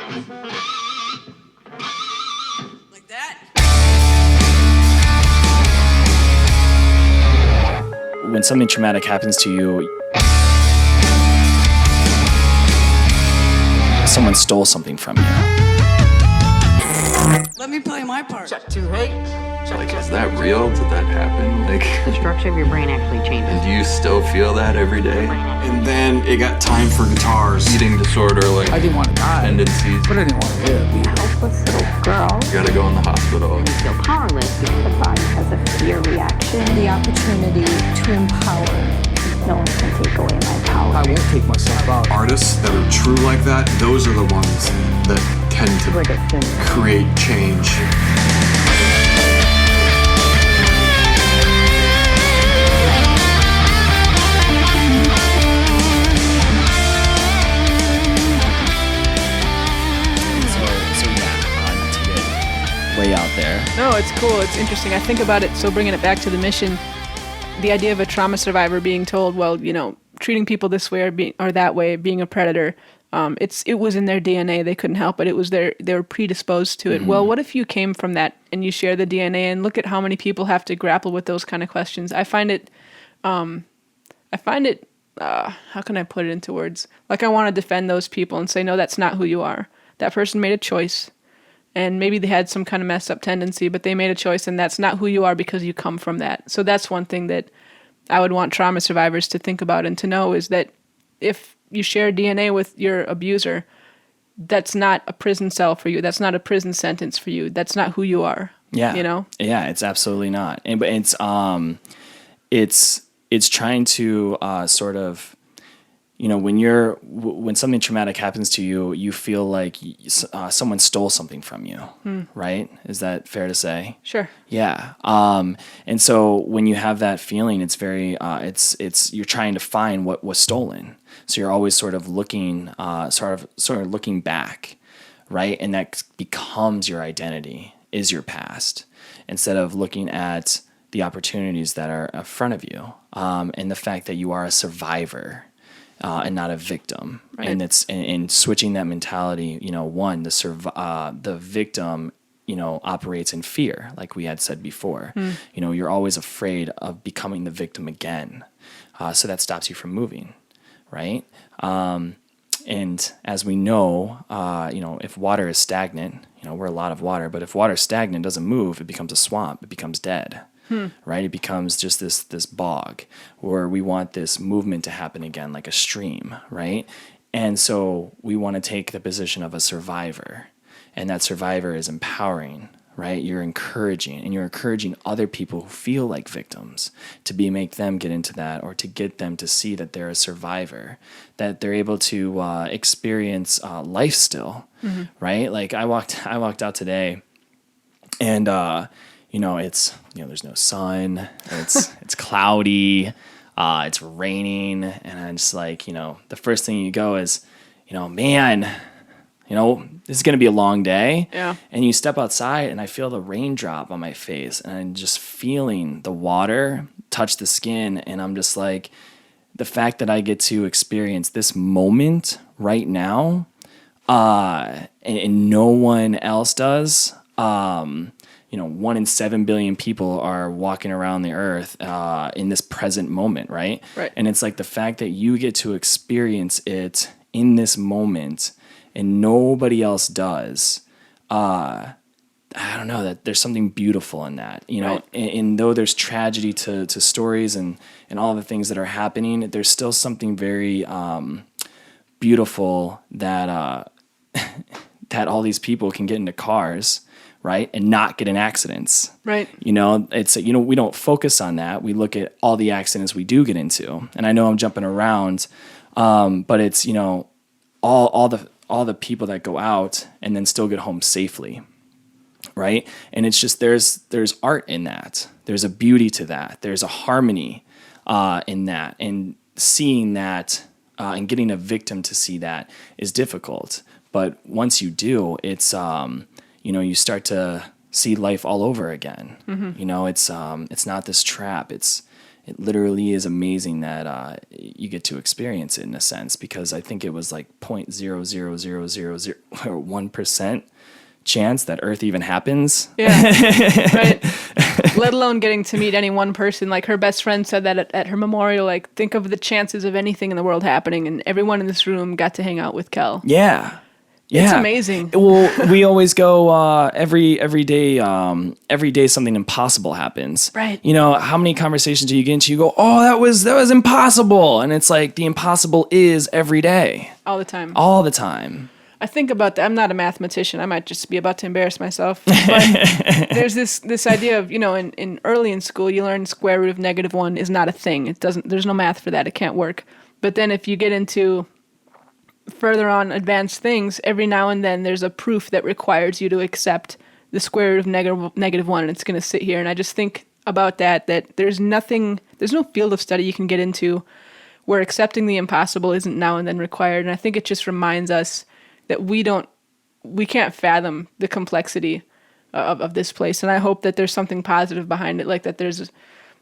Like that? When something traumatic happens to you, someone stole something from you. Let me play my part. Check 2, hey. Like, is that real? Did that happen? Like, The structure of your brain actually changes. and do you still feel that every day? And then it got time for guitars. Eating disorder, like I didn't want to die, tendencies. but I didn't want to live either. Helpless little girl. You gotta go in the hospital. You feel powerless because the body has a fear reaction. The opportunity to empower. No one can take away my power. I won't take myself out. Artists that are true like that, those are the ones that tend to Like a sin. create change. Way out there. No, it's cool. It's interesting. I think about it. So bringing it back to the mission, the idea of a trauma survivor being told, well, you know, treating people this way or that way, being a predator, it was in their DNA. They couldn't help it. It was they were predisposed to it. Well, what if you came from that and you share the DNA and look at how many people have to grapple with those kind of questions? I find it, how can I put it into words? Like, I want to defend those people and say, no, that's not who you are. That person made a choice. And maybe they had some kind of messed up tendency, but they made a choice, and that's not who you are because you come from that. So that's one thing that I would want trauma survivors to think about and to know, is that if you share DNA with your abuser, that's not a prison cell for you. That's not a prison sentence for you. That's not who you are. Yeah. You know? Yeah, it's absolutely not. And but it's trying to sort of, you know, when something traumatic happens to you, you feel like someone stole something from you, right? Is that fair to say? Sure. Yeah. And so when you have that feeling, it's very, you're trying to find what was stolen. So you're always sort of looking, sort of looking back, right? And that becomes your identity, is your past, instead of looking at the opportunities that are in front of you, and the fact that you are a survivor. And not a victim, right. And it's in switching that mentality. You know, the victim, you know, operates in fear, like we had said before. You know, you're always afraid of becoming the victim again, so that stops you from moving, right? And as we know, you know, if water is stagnant, you know, we're a lot of water, but if water is stagnant, doesn't move, it becomes a swamp. It becomes dead. Right? It becomes just this bog where we want this movement to happen again, like a stream, right? And so we want to take the position of a survivor, and that survivor is empowering, right? You're encouraging, and you're encouraging other people who feel like victims to make them get into that, or to get them to see that they're a survivor, that they're able to experience life still, right? Like I walked out today, and you know, there's no sun, it's cloudy, it's raining, and I'm just like, you know, the first thing you go is, you know, man, you know, this is going to be a long day. Yeah. And you step outside and I feel the raindrop on my face, and I'm just feeling the water touch the skin, and I'm just like, the fact that I get to experience this moment right now, and no one else does, you know, 1 in 7 billion people are walking around the earth in this present moment, right? Right. And it's like the fact that you get to experience it in this moment and nobody else does. I don't know, that there's something beautiful in that, you know. Right. And though there's tragedy to stories and all the things that are happening, there's still something very beautiful that that all these people can get into cars, right, and not get in accidents. Right. You know, it's, you know, we don't focus on that. We look at all the accidents we do get into. And I know I'm jumping around, but it's, you know, all the people that go out and then still get home safely. Right? And it's just, there's art in that. There's a beauty to that. There's a harmony in that. And seeing that and getting a victim to see that is difficult. But once you do, it's you know, you start to see life all over again. You know, it's not this trap. It's it literally is amazing that you get to experience it in a sense, because I think it was like 0.00001% chance that Earth even happens. Yeah, right. Let alone getting to meet any one person. Like her best friend said that at her memorial, like think of the chances of anything in the world happening, and everyone in this room got to hang out with Kel. Yeah. Yeah. It's amazing. Well, we always go every day something impossible happens. Right. You know, how many conversations do you get into? You go, oh, that was impossible, and it's like the impossible is every day, All the time. all the time. I think about that. I'm not a mathematician. I might just be about to embarrass myself. But there's this idea of, you know, in early in school, you learn square root of -1 is not a thing. There's no math for that. It can't work. But then if you get into further on advanced things, every now and then there's a proof that requires you to accept the square root of -1, and it's going to sit here. And I just think about that there's no field of study you can get into where accepting the impossible isn't now and then required. And I think it just reminds us that we can't fathom the complexity of this place. And I hope that there's something positive behind it, like that there's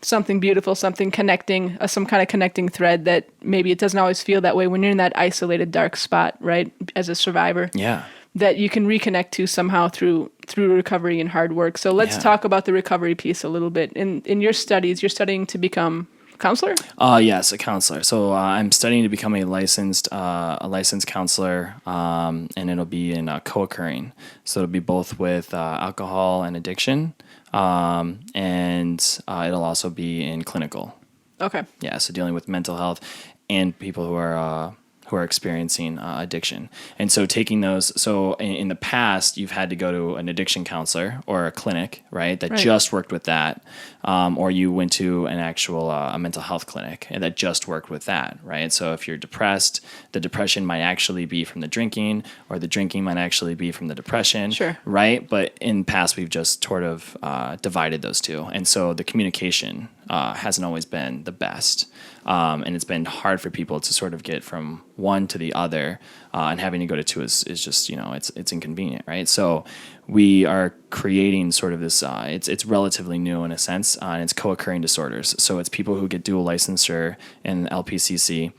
something beautiful, something connecting, some kind of connecting thread that maybe it doesn't always feel that way when you're in that isolated dark spot, right? As a survivor. Yeah. That you can reconnect to somehow through recovery and hard work. So let's talk about the recovery piece a little bit. In your studies, you're studying to become a counselor? Yes, a counselor. So I'm studying to become a licensed counselor, and it'll be in co-occurring. So it'll be both with alcohol and addiction, and it'll also be in clinical. Okay. Yeah, so dealing with mental health and people who are experiencing addiction. And so taking those, so in the past, you've had to go to an addiction counselor or a clinic, right, that just worked with that, or you went to an actual a mental health clinic and that just worked with that, right? So if you're depressed, the depression might actually be from the drinking, or the drinking might actually be from the depression, Sure. right? But in the past, we've just sort of divided those two. And so the communication hasn't always been the best. And it's been hard for people to sort of get from one to the other, and having to go to two is just, you know, it's inconvenient, right? So we are creating sort of this, it's relatively new in a sense, and it's co-occurring disorders. So it's people who get dual licensure in LPCC,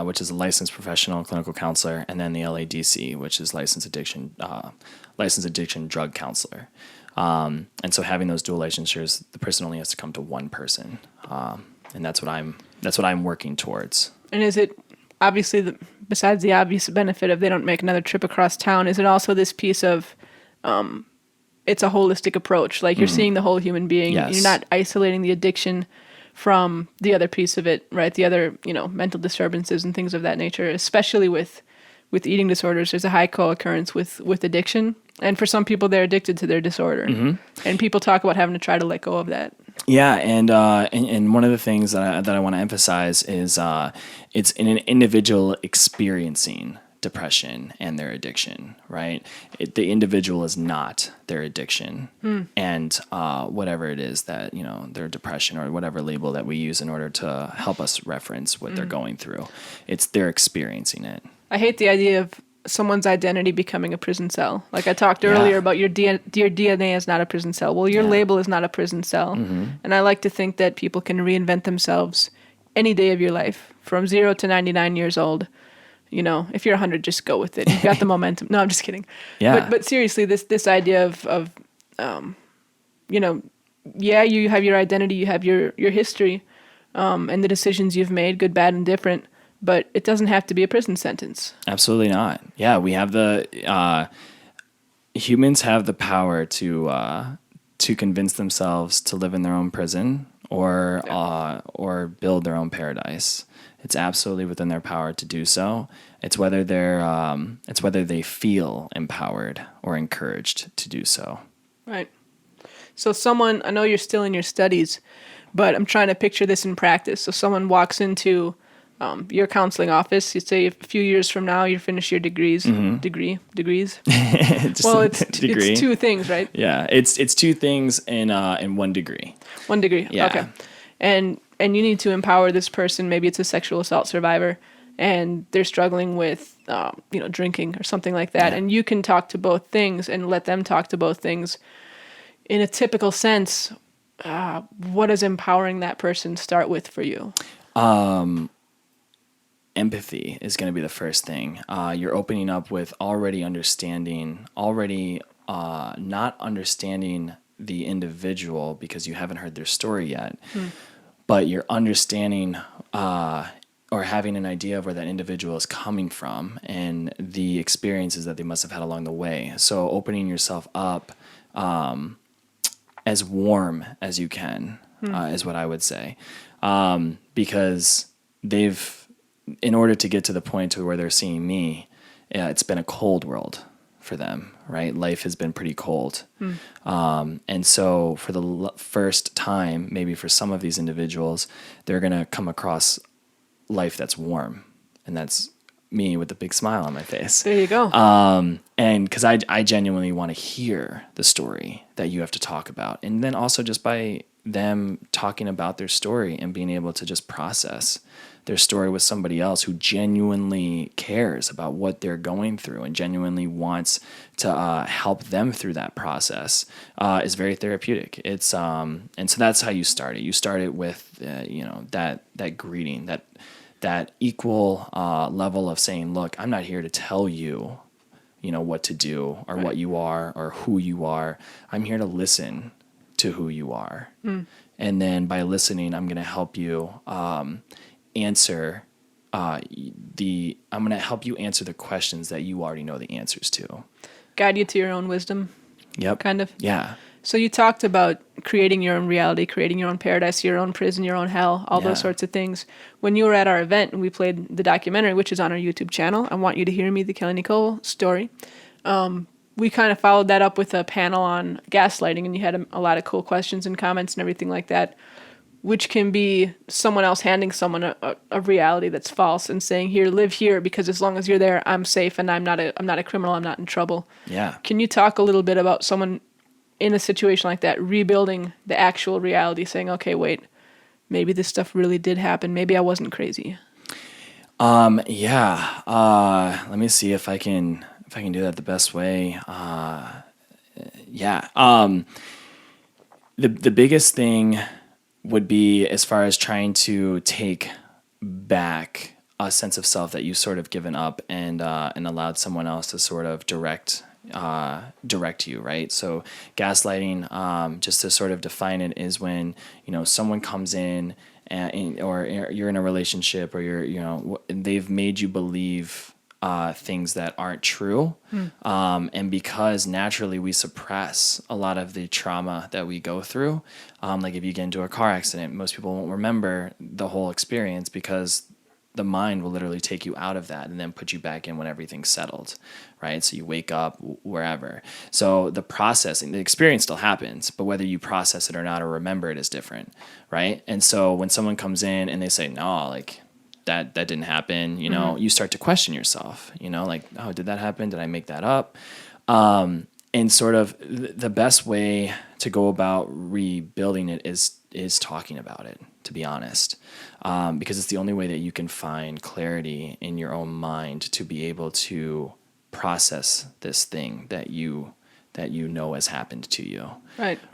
which is a licensed professional clinical counselor, and then the LADC, which is licensed addiction drug counselor. And so having those dual licensures, the person only has to come to one person. And that's what I'm working towards. And is it obviously besides the obvious benefit of they don't make another trip across town, is it also this piece of it's a holistic approach? Like you're seeing the whole human being. Yes. You're not isolating the addiction from the other piece of it, right? The other, you know, mental disturbances and things of that nature, especially with eating disorders. There's a high co-occurrence with addiction. And for some people, they're addicted to their disorder. Mm-hmm. And people talk about having to try to let go of that. Yeah, and one of the things that I want to emphasize is it's in an individual experiencing depression and their addiction, right? The individual is not their addiction, and whatever it is that, you know, their depression or whatever label that we use in order to help us reference what they're going through, they're experiencing it. I hate the idea of someone's identity becoming a prison cell. Like I talked earlier about your DNA is not a prison cell. Well, your label is not a prison cell. Mm-hmm. And I like to think that people can reinvent themselves any day of your life, from 0 to 99 years old. You know, if you're 100, just go with it. You've got the momentum. No, I'm just kidding. Yeah. But seriously, this idea of you know, you have your identity, you have your history, and the decisions you've made, good, bad, and different. But it doesn't have to be a prison sentence. Absolutely not. Yeah, we have humans have the power to convince themselves to live in their own prison or build their own paradise. It's absolutely within their power to do so. It's whether they feel empowered or encouraged to do so. Right. So I know you're still in your studies, but I'm trying to picture this in practice. So someone walks into your counseling office. You say a few years from now you finish your degrees. Mm-hmm. Degrees. Well, it's two things, right? Yeah, it's two things in 1 degree. 1 degree. Yeah. Okay. And you need to empower this person. Maybe it's a sexual assault survivor, and they're struggling with drinking or something like that. Yeah. And you can talk to both things and let them talk to both things. In a typical sense, what does empowering that person start with for you? Empathy is going to be the first thing. You're opening up with already not understanding the individual because you haven't heard their story yet, but you're understanding or having an idea of where that individual is coming from and the experiences that they must have had along the way. So opening yourself up as warm as you can is what I would say, because in order to get to the point to where they're seeing me, it's been a cold world for them, right? Life has been pretty cold. And so for the first time, maybe for some of these individuals, they're going to come across life that's warm, and that's me with a big smile on my face. There you go. And because I genuinely want to hear the story that you have to talk about. And then also just by them talking about their story and being able to just process their story with somebody else who genuinely cares about what they're going through and genuinely wants to help them through that process is very therapeutic. It's and so that's how you start it. You start it with that greeting, that equal level of saying, look, I'm not here to tell you, what to do or what you are or who you are. I'm here to listen to who you are. And then by listening, I'm going to help you answer the questions that you already know the answers to. Guide you to your own wisdom. Yep. Kind of. Yeah. So you talked about creating your own reality, creating your own paradise, your own prison, your own hell, all those sorts of things. When you were at our event and we played the documentary, which is on our YouTube channel, I Want You to Hear Me, the Kelly Nicole story, we kind of followed that up with a panel on gaslighting, and you had a lot of cool questions and comments and everything like that, which can be someone else handing someone a reality that's false and saying, here, live here, because as long as you're there, I'm safe and I'm not a criminal, I'm not in trouble. Yeah. Can you talk a little bit about someone in a situation like that, rebuilding the actual reality, saying, okay, wait, maybe this stuff really did happen. Maybe I wasn't crazy. Yeah. Let me see if I can do that the best way. Yeah. The biggest thing would be as far as trying to take back a sense of self that you've sort of given up and allowed someone else to sort of direct you, right? So gaslighting, just to sort of define it, is when someone comes in or you're in a relationship, or they've made you believe things that aren't true, and because naturally we suppress a lot of the trauma that we go through. Like if you get into a car accident, most people won't remember the whole experience because the mind will literally take you out of that and then put you back in when everything's settled, right? So you wake up wherever. So the processing, the experience still happens, but whether you process it or not or remember it is different, right? And so when someone comes in and they say, no, like that didn't happen, you start to question yourself, like, oh, did that happen? Did I make that up? And sort of the best way to go about rebuilding it is talking about it, to be honest, because it's the only way that you can find clarity in your own mind to be able to process this thing that you has happened to you.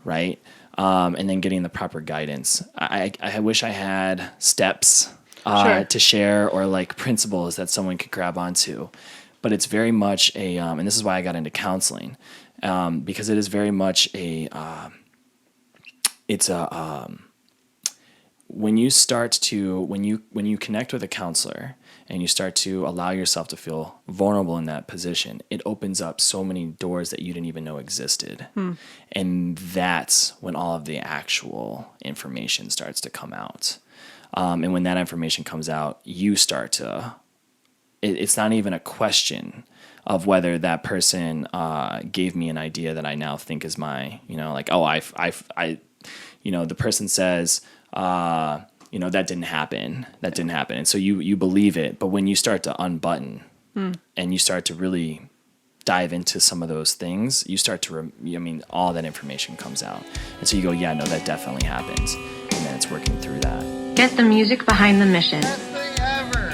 Right. And then getting the proper guidance. I wish I had steps to share or like principles that someone could grab onto, but it's very much and this is why I got into counseling, because it is very much when you connect with a counselor and you start to allow yourself to feel vulnerable in that position, it opens up so many doors that you didn't even know existed. And that's when all of the actual information starts to come out. And when that information comes out, you start to, it's not even a question of whether that person gave me an idea that I now think is my, like, oh, the person says, that didn't happen. And so you believe it. But when you start to unbutton and you start to really dive into some of those things, you start to, all that information comes out. And so you go, yeah, no, that definitely happens. And then it's working through that. Get the music behind the mission.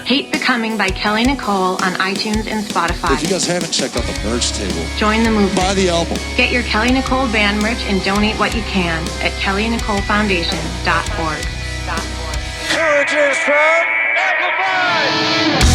Hate Becoming by Kelly Nicole on iTunes and Spotify. If you guys haven't checked out the merch table, join the movement. Buy the album. Get your Kelly Nicole band merch and donate what you can at kellynicolefoundation.org. Courage is from Amplified!